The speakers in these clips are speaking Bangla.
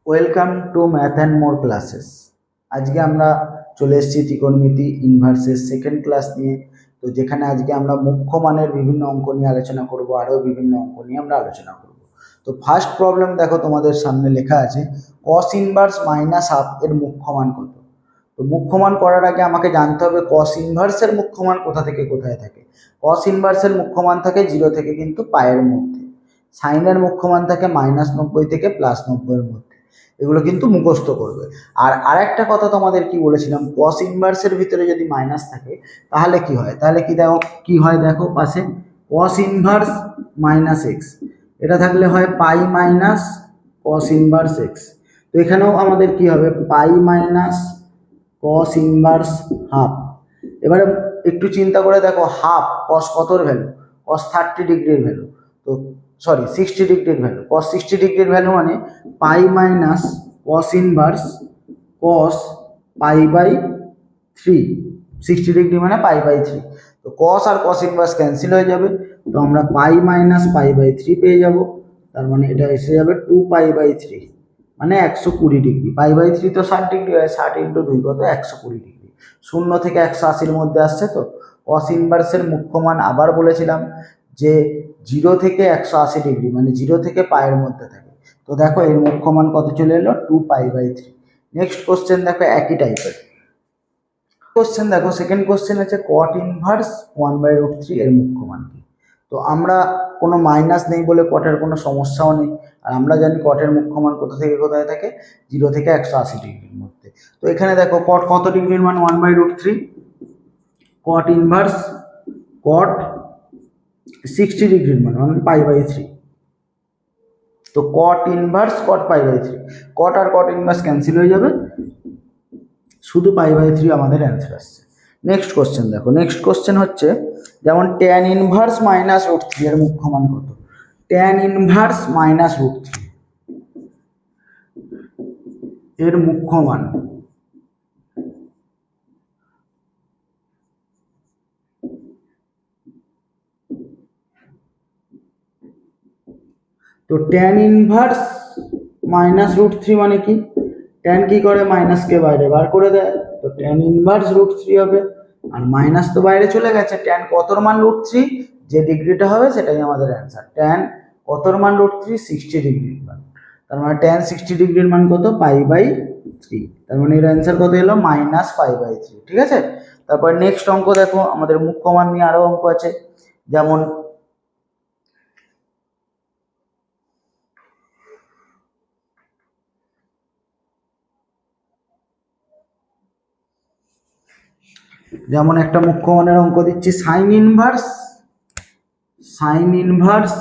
Welcome to math and more classes. আজকে আমরা চলে এসেছি ত্রিকোণমিতি ইনভার্সের সেকেন্ড ক্লাস নিয়ে। তো যেখানে আজকে আমরা মুখ্য মানের বিভিন্ন অঙ্ক নিয়ে আলোচনা করব, আরও বিভিন্ন অঙ্ক নিয়ে আমরা আলোচনা করব। তো ফার্স্ট প্রবলেম দেখো, তোমাদের সামনে লেখা আছে কস ইনভার্স মাইনাস হাফ এর মুখ্য মান কত। তো মুখ্য মান করার আগে আমাকে জানতে হবে কস ইনভার্সের মুখ্য মান কোথা থেকে কোথায় থাকে। কস ইনভার্সের মুখ্য মান থাকে 0 থেকে কিন্তু পায়ের মধ্যে। সাইনের মুখ্য মান থাকে -90 থেকে +90 এর মধ্যে। এগুলো কিন্তু মুখস্থ করবে। আর আরেকটা কথা তোমাদের কি বলেছিলাম, কস ইনভার্সের ভিতরে যদি মাইনাস থাকে তাহলে কি হয়, তাহলে কি দেখো কি হয়, দেখো পাশে কস ইনভার্স মাইনাস এক্স, এটা থাকলে হয় পাই মাইনাস কস ইনভার্স এক্স। তো এখানেও আমাদের কি হবে, পাই মাইনাস কস ইনভার্স হাফ। এবারে একটু চিন্তা করে দেখো, হাফ কস কতর ভ্যালু, কস 30 ডিগ্রির ভ্যালু, তো সরি 60 ডিগ্রির ভ্যালু, কস 60 ডিগ্রির ভ্যালু মানে pi minus cos inverse cos pi by 3। 60 degree মানে পাই বাই 3। তো কস আর কস ইনভার্স ক্যান্সেল হয়ে যাবে, তো আমরা পাই মাইনাস পাই বাই 3 পেয়ে যাব। তার মানে এটা এসে যাবে 2 পাই বাই 3 মানে 120 ডিগ্রি। পাই বাই 3 তো 60 ডিগ্রি হয়, 60 ইন্টু 2 কত, 120 ডিগ্রি। 0 থেকে 180-র মধ্যে আসছে। তো কস ইনভার্সের মুখ্য মান আবার বলেছিলাম যে 0 থেকে 180 ডিগ্রি মানে 0 থেকে পায়ের মধ্যে থাকে। তো দেখো এর মুখ্য মান কত চলে এলো, 2 পাই বাই 3। নেক্সট কোশ্চেন দেখো একই টাইপের কোশ্চেন। দেখো সেকেন্ড কোশ্চেন আছে কট ইনভার্স 1/√3 এর মুখ্য মান কি। তো আমরা কোনো মাইনাস নেই বলে কটের কোনো সমস্যাও নেই, আর আমরা জানি কটের মুখ্য মান কোথা থেকে কোথায় থাকে, 0 থেকে 180 ডিগ্রির মধ্যে। তো এখানে দেখো কট কত ডিগ্রির মান, 1/√3। কট ইনভার্স কট 60 ডিগ্রির মান মানে পাই বাই 3। তো cot inverse cot pi by 3, cot আর কট ইনভার্স ক্যান্সেল হয়ে যাবে, শুধু পাই বাই 3 আমাদের অ্যান্সার আসছে। নেক্সট কোশ্চেন দেখো, নেক্সট কোশ্চেন হচ্ছে যেমন ট্যান ইনভার্স -√3 এর মুখ্য মান কত। ট্যান ইনভার্স -√3 এর মুখ্য মান, তো ট্যান ইনভার্স -√3 মানে কি, ট্যান কি করে, মাইনাসকে বাইরে বার করে দেয়, তো ট্যান ইনভার্স √3 হবে। আর মাইনাস তো বাইরে চলে গেছে, ট্যান কতর মান √3, যে ডিগ্রিটা হবে সেটাই আমাদের অ্যান্সার। ট্যান কতর মান √3, 60 ডিগ্রির মান। তার মানে ট্যান 60 ডিগ্রির মান কত, পাই বাই 3। তার মানে এর অ্যান্সার কত এলো, মাইনাস পাই বাই 3। ঠিক আছে। তারপর নেক্সট অঙ্ক দেখো, আমাদের মুখ্য মান নিয়ে আরো অঙ্ক আছে। যেমন একটা মুখ্য মানের অঙ্ক দিচ্ছি, sine inverse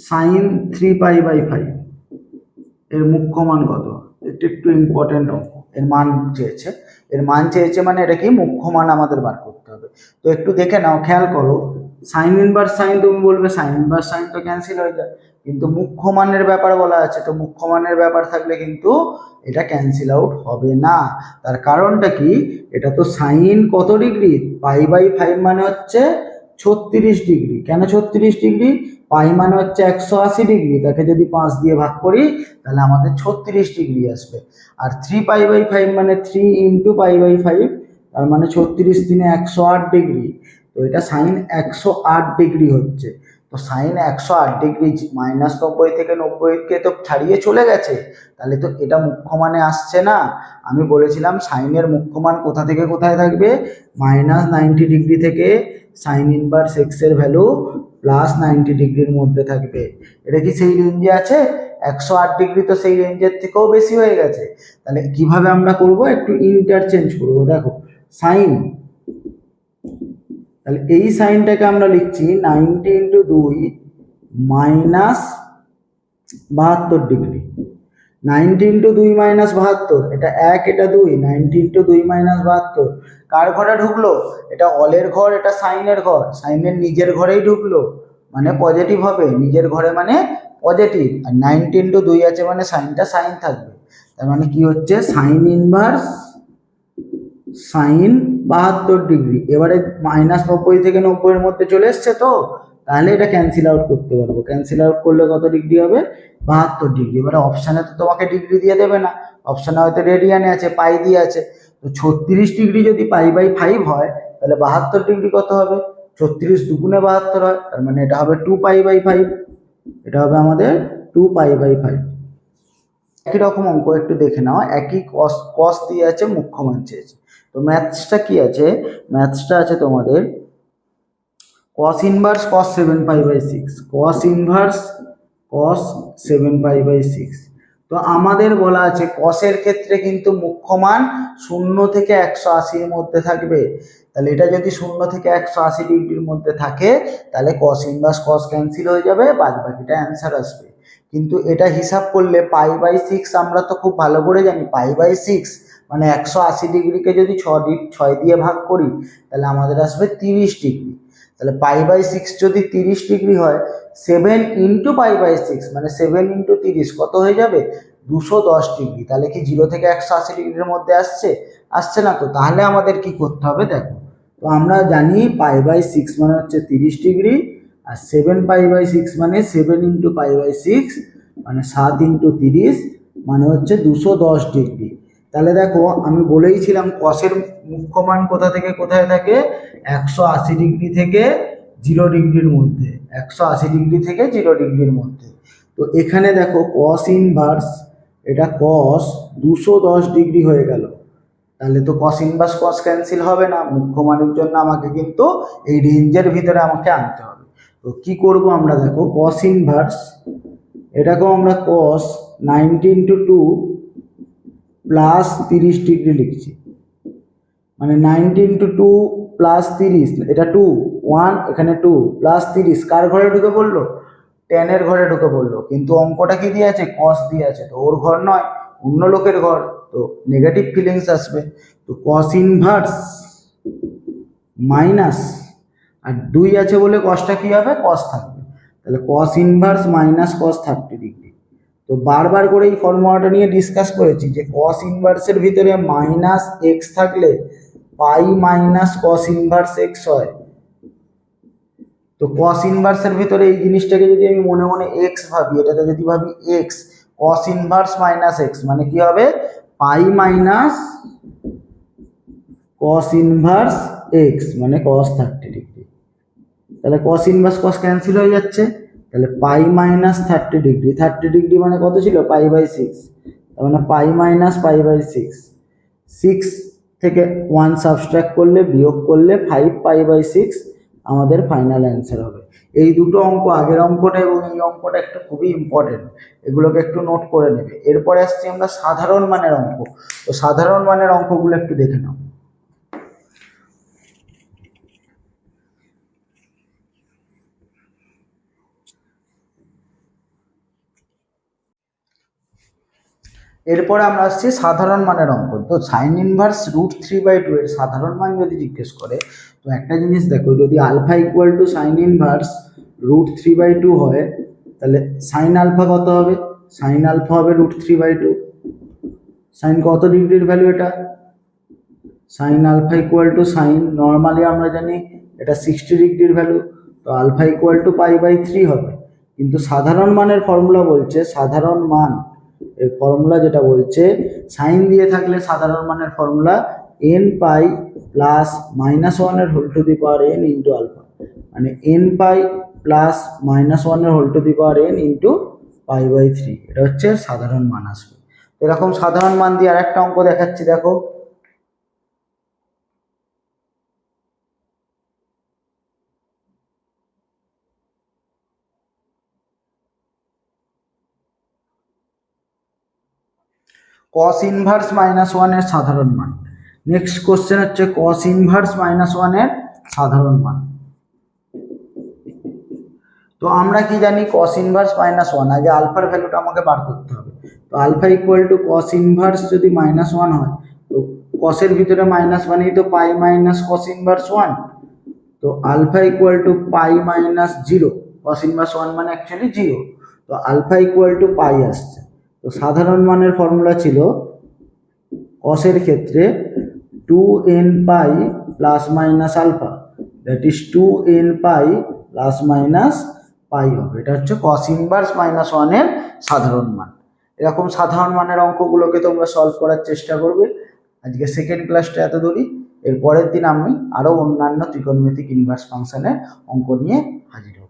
sine 3 pi by 5 এর মুখ্য মান কত। এটা একটু ইম্পর্টেন্ট অঙ্ক। এর মান চেয়েছে মানে এটা কি, মুখ্য মান আমাদের বার করতে হবে। তো একটু দেখে নাও, খেয়াল করো, সাইন ইনভার্স সাইন তুমি বলবে সাইন ইনভার্স সাইন তো ক্যান্সেল হয়ে যায়, কিন্তু মুখ্য মানের ব্যাপার বলা আছে, তো মুখ্য মানের ব্যাপার থাকলে কিন্তু এটা ক্যান্সেল আউট হবে না। তার কারণটা কি, এটা তো সাইন কত ডিগ্রি, পাই বাই 5 মানে হচ্ছে 36 ডিগ্রি। কেন 36 ডিগ্রি, পাই মানে হচ্ছে 180 ডিগ্রি, তাকে যদি 5 দিয়ে ভাগ করি তাহলে আমাদের 36 ডিগ্রি আসবে। আর 3 পাই বাই 5 মানে 3 ইন্টু পাই বাই 5, তার মানে 36 3 108 ডিগ্রি। তো এটা সাইন 108 ডিগ্রি হচ্ছে। তো সাইন 108 ডিগ্রি -90 থেকে 90-কে তো ছাড়িয়ে চলে গেছে, তাহলে তো এটা মুখ্য মানে আসছে না। আমি বলেছিলাম সাইনের মুখ্য মান কোথা থেকে কোথায় থাকবে, -90 ডিগ্রি থেকে সাইন ইনভার্স এক্স এর ভ্যালু +90 ডিগ্রির মধ্যে থাকবে। এটা কি সেই রেঞ্জে আছে, 108 ডিগ্রি তো সেই রেঞ্জের থেকেও বেশি হয়ে গেছে। তাহলে কিভাবে আমরা করব, একটু ইন্টারচেঞ্জ করব। দেখো সাইন, তাহলে এই সাইনটাকে আমরা লিখছি 90 ইন্টু 2 -72 ডিগ্রি। 90 ইন্টু 2 -72, এটা 1 এটা 2, 90 ইন্টু 2 -72 কার ঘরে ঢুকলো, এটা অলের ঘর, এটা সাইনের ঘর, সাইনের নিজের ঘরেই ঢুকলো, মানে পজিটিভ হবে, নিজের ঘরে মানে পজিটিভ। আর 90 ইন্টু 2 আছে মানে সাইনটা সাইন থাকবে। তার মানে কি হচ্ছে, সাইন ইনভার্স সাইন 72 ডিগ্রি। এবারে -90 থেকে 90 এর মধ্যে চলে এসছে, তো তাহলে এটা ক্যান্সেল আউট করতে পারবো। ক্যান্সেল আউট করলে কত ডিগ্রি হবে? 72 ডিগ্রি। এবারে অপশানে তো তোমাকে ডিগ্রি দিয়ে দেবে না, অপশানে হয়তো রেডিয়ানে আছে, পাই দিয়ে আছে। তো 36 ডিগ্রি যদি π/5 হয় তাহলে 72 ডিগ্রি কত হবে? 36 দুগুণে 72 হয়, তার মানে এটা হবে 2π/5। এটা হবে আমাদের 2π/5। একই রকম অঙ্ক একটু দেখে নাও, একই কস দিয়ে আছে, মুখ্য মান চেয়েছে। তো ম্যাথসটা কি আছে? ম্যাথসটা আছে তোমাদের cos inverse cos 7π/6, cos inverse cos 7π/6। তো আমাদের বলা আছে কসের ক্ষেত্রে কিন্তু মুখ্য মান 0 থেকে 180 এর মধ্যে থাকবে। তাহলে এটা যদি 0 থেকে 180 ডিগ্রির মধ্যে থাকে তাহলে cos ইনভার্স cos ক্যান্সেল হয়ে যাবে, বাদ বাকিটা অ্যান্সার আসবে। কিন্তু এটা হিসাব করলে π/6 আমরা তো খুব ভালো করে জানি, π/6 মানে 180 ডিগ্রিকে যদি 6 দিয়ে ভাগ করি তাহলে আমাদের আসবে 30 ডিগ্রি। তাহলে π/6 যদি 30 ডিগ্রি হয়, 7 ইন্টু π/6 মানে 7 ইন্টু 30 কত হয়ে যাবে? 210 ডিগ্রি। তাহলে কি 0 থেকে 180 ডিগ্রির মধ্যে আসছে? আসছে না তো। তাহলে আমাদের কি করতে হবে দেখো, তো আমরা জানি π/6 মানে হচ্ছে 30 ডিগ্রি, আর 7π/6 মানে 7 ইন্টু π/6 মানে 7 ইন্টু 30 মানে হচ্ছে 210 ডিগ্রি। তাহলে দেখো আমি বলেইছিলাম কসের মুখ্য মান কোথা থেকে কোথায় থাকে? 180 ডিগ্রি থেকে 0 ডিগ্রির মধ্যে, 180 ডিগ্রি থেকে 0 ডিগ্রির মধ্যে। তো এখানে দেখো কস ইনভার্স, এটা কস 210 ডিগ্রি হয়ে গেল। তাহলে তো কস ইনভার্স কস ক্যান্সেল হবে না, মুখ্য মানের জন্য আমাকে কিন্তু এই রেঞ্জের ভিতরে আমাকে আনতে হবে। তো কি করব আমরা, দেখো কস ইনভার্স, এটাকেও আমরা কস 90 ইন্টু 2 প্লাস 30 ডিগ্রি লিখছি, মানে 90 ইন্টু 2 প্লাস 30, এটা 2 1 এখানে 2 প্লাস 30 কার ঘরে ঢুকে পড়লো? 10 এর ঘরে ঢুকে পড়লো। কিন্তু অঙ্কটা কি দিয়ে আছে? কস দিয়ে আছে, তো ওর ঘর নয়, অন্য লোকের ঘর, তো নেগেটিভ ফিলিংস আসবে। তো কস ইনভার্স মাইনাস, আর 2 আছে বলে কসটা কি হবে? কস থাকবে। তাহলে cos inverse minus cos 30 degree. তো বারবার করে এই ফর্মুলাটা নিয়ে ডিসকাস করেছি যে কস ইনভার্সের ভিতরে মাইনাস এক্স থাকলে পাই মাইনাস কস ইনভার্স এক্স হয়। তো কস ইনভার্সের ভিতরে এই জিনিসটাকে যদি আমি মনে মনে এক্স ভাবি, এটাকে যদি ভাবি x, cos inverse minus x মানে কি হবে? পাই মাইনাস কস ইনভার্স এক্স মানে কস 30 ডিগ্রি। তাহলে কস ইনভার্স কস ক্যান্সেল হয়ে যাচ্ছে, তাহলে পাই মাইনাস 30 ডিগ্রি, 30 ডিগ্রি মানে কত ছিল? π/6, তার মানে পাই মাইনাস π/6, 6 থেকে 1 সাবস্ট্রাক্ট করলে, বিয়োগ করলে 5π/6 আমাদের ফাইনাল অ্যান্সার হবে। এই দুটো অঙ্ক, আগের অঙ্কটা এবং এই অঙ্কটা একটু খুবই ইম্পর্টেন্ট, এগুলোকে একটু নোট করে নেবে। এরপরে আসছি আমরা সাধারণ মানের অঙ্ক। তো সাধারণ মানের অঙ্কগুলো একটু দেখে নাও। এরপরে আমরা আসছি সাধারণ মানের অঙ্ক। তো সাইন ইনভার্স √3/2 এর সাধারণ মান যদি জিজ্ঞেস করে, তো একটা জিনিস দেখো, যদি alpha equal to sine inverse √3/2 হয় তাহলে সাইন আলফা কত হবে? সাইন আলফা হবে √3/2। সাইন কত ডিগ্রির ভ্যালু এটা? Sine alpha equal to sine, normally আমরা জানি এটা 60 ডিগ্রির ভ্যালু, তো আলফা ইকুয়াল টু π/3 হবে। কিন্তু সাধারণ মানের ফর্মুলা বলছে, সাধারণ মান এর ফর্মুলা যেটা বলছে, সাইন দিয়ে থাকলে সাধারণ মানের ফর্মুলা n পাই প্লাস -1 এর whole to the power n into alpha, মানে n পাই প্লাস -1 এর whole to the power n into π/3, এটা হচ্ছে সাধারণ মান আসবে। এরকম সাধারণ মান দিয়ে আর একটা অঙ্ক দেখাচ্ছি, দেখো। কস ইনভার্স -1 এর সাধারণ মান। নেক্সট কোশ্চেন হচ্ছে কস ইনভার্স -1 এর সাধারণ মান। তো আমরা কি জানি? কস ইনভার্স -1, আগে আলফার ভ্যালুটা আমাকে বার করতে হবে। তো alpha equal to cos inverse যদি -1 হয়, তো কসের ভিতরে মাইনাস মানেই তো পাই মাইনাস কস ইনভার্স 1, তো alpha equal to pi minus 0, cos inverse 1 মানে অ্যাকচুয়ালি 0, তো আলফা ইকুয়াল টু পাই আসছে। তো সাধারণ মানের ফর্মুলা ছিল কসের ক্ষেত্রে 2n pi plus minus alpha, that is 2n pi plus minus pi হবে। এটা হচ্ছে কস ইনভার্স মাইনাস ওয়ানের সাধারণ মান। এরকম সাধারণ মানের অঙ্কগুলোকে তোমরা সলভ করার চেষ্টা করবে। আজকে সেকেন্ড ক্লাসটা এত দূরই। এর পরের দিন আমি আরও অন্যান্য ত্রিকোণমিতিক ইনভার্স ফাংশনের অঙ্ক নিয়ে হাজির হব।